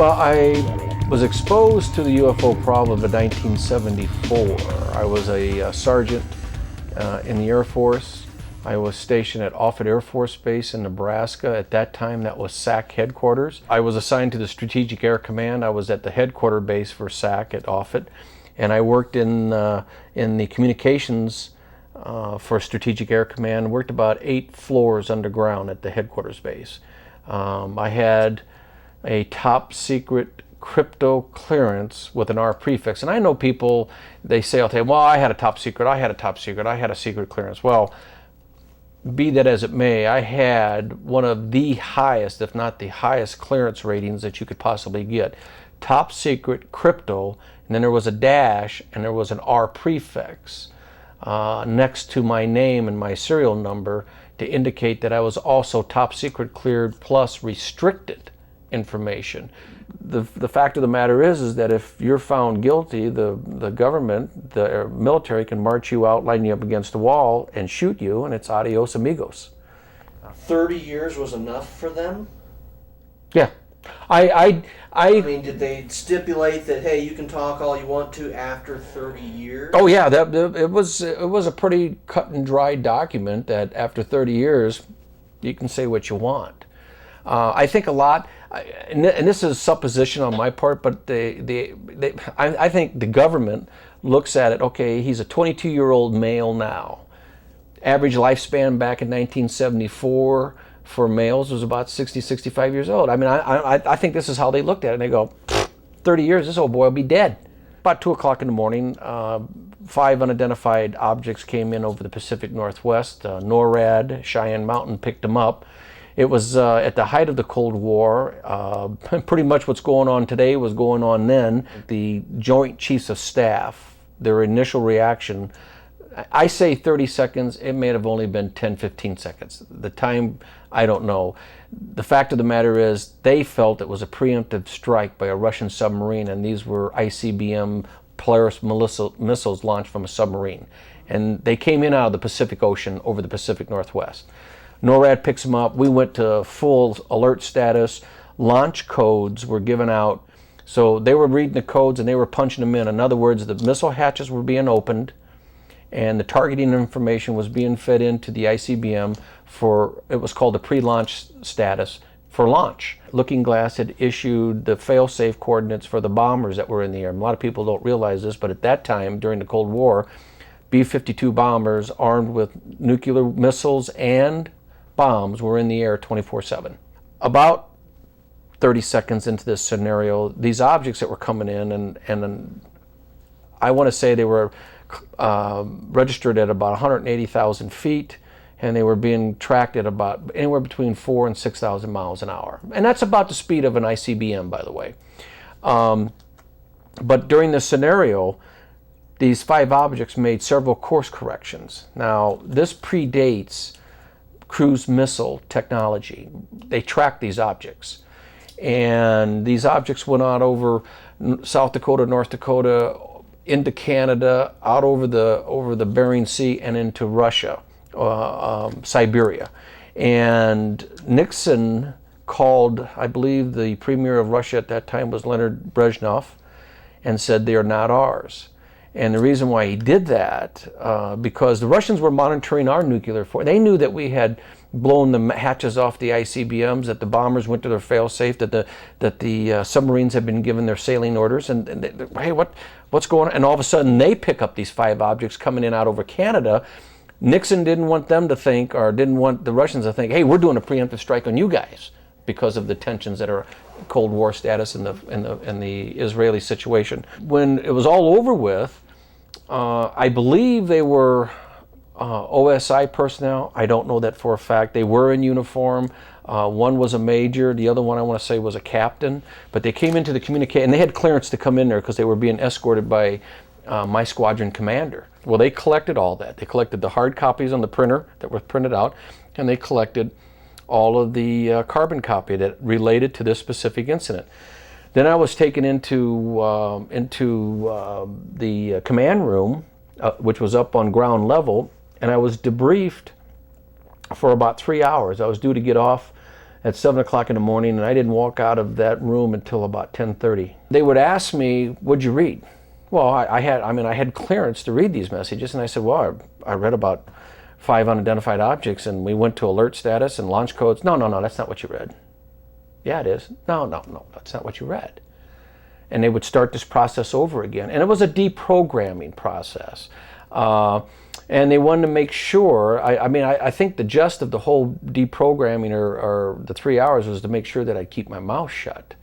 Well, I was exposed to the UFO problem in 1974. I was a sergeant in the Air Force. I was stationed at Offutt Air Force Base in Nebraska. At that time, that was S.A.C headquarters. I was assigned to the Strategic Air Command. I was at the headquarter base for S.A.C at Offutt, and I worked in the communications for Strategic Air Command. Worked about 8 floors underground at the headquarters base. I had a top secret crypto clearance with an R prefix. And I know people, they say, okay, well, I had a top secret, I had a top secret, I had a secret clearance. Well, be that as it may, I had one of the highest, if not the highest clearance ratings that you could possibly get. Top secret crypto, and then there was a dash, and there was an R prefix next to my name and my serial number to indicate that I was also top secret cleared plus restricted information. The fact of the matter is that if you're found guilty, the government, the military can march you out, line you up against a wall, and shoot you, and it's adios amigos. 30 years was enough for them? Yeah. I mean, did they stipulate that, hey, you can talk all you want to after 30 years? Oh yeah, it was a pretty cut and dry document that after 30 years, you can say what you want. I think a lot, and this is supposition on my part, but I think the government looks at it, okay, he's a 22-year-old male now. Average lifespan back in 1974 for males was about 60, 65 years old. I mean, I think this is how they looked at it, and they go, 30 years, this old boy will be dead. About 2 o'clock in the morning, 5 unidentified objects came in over the Pacific Northwest. NORAD, Cheyenne Mountain picked them up. It was at the height of the Cold War. Pretty much what's going on today was going on then. The Joint Chiefs of Staff, their initial reaction, I say 30 seconds, it may have only been 10, 15 seconds. The time, I don't know. The fact of the matter is they felt it was a preemptive strike by a Russian submarine, and these were I.C.B.M. Polaris missiles launched from a submarine. And they came in out of the Pacific Ocean over the Pacific Northwest. NORAD picks them up. We went to full alert status. Launch codes were given out. So they were reading the codes and they were punching them in. In other words, the missile hatches were being opened and the targeting information was being fed into the I.C.B.M. for, it was called the pre-launch status for launch. Looking Glass had issued the fail-safe coordinates for the bombers that were in the air. A lot of people don't realize this, but at that time, during the Cold War, B-52 bombers armed with nuclear missiles and bombs were in the air 24/7. About 30 seconds into this scenario, these objects that were coming in, and I want to say they were registered at about 180,000 feet, and they were being tracked at about anywhere between 4,000 and 6,000 miles an hour. And that's about the speed of an I.C.B.M., by the way. But during this scenario, these 5 objects made several course corrections. Now, this predates cruise missile technology. They tracked these objects. And these objects went out over South Dakota, North Dakota, into Canada, out over the Bering Sea and into Russia, Siberia. And Nixon called, I believe the premier of Russia at that time was Leonid Brezhnev, and said they are not ours. And the reason why he did that, because the Russians were monitoring our nuclear force. They knew that we had blown the hatches off the I.C.B.M.s, that the bombers went to their fail-safe, that the submarines had been given their sailing orders, and hey, what's going on? And all of a sudden, they pick up these 5 objects coming in out over Canada. Nixon didn't want them to think, or didn't want the Russians to think, hey, we're doing a preemptive strike on you guys, because of the tensions that are Cold War status in the Israeli situation. When it was all over with, I believe they were OSI personnel. I don't know that for a fact. They were in uniform. One was a major. The other one, I want to say, was a captain. But they came into the communication, and they had clearance to come in there because they were being escorted by my squadron commander. Well, they collected all that. They collected the hard copies on the printer that were printed out, and they collected all of the carbon copy that related to this specific incident. Then I was taken into the command room, which was up on ground level, and I was debriefed for about 3 hours. I was due to get off at 7 o'clock in the morning, and I didn't walk out of that room until about 10:30. They would ask me, "What'd you read?" Well, I had clearance to read these messages, and I said, "Well, I read about 5 unidentified objects, and we went to alert status and launch codes." No, that's not what you read. Yeah, it is. No, that's not what you read. And they would start this process over again. And it was a deprogramming process. And they wanted to make sure, I think the gist of the whole deprogramming or the 3 hours was to make sure that I'd keep my mouth shut.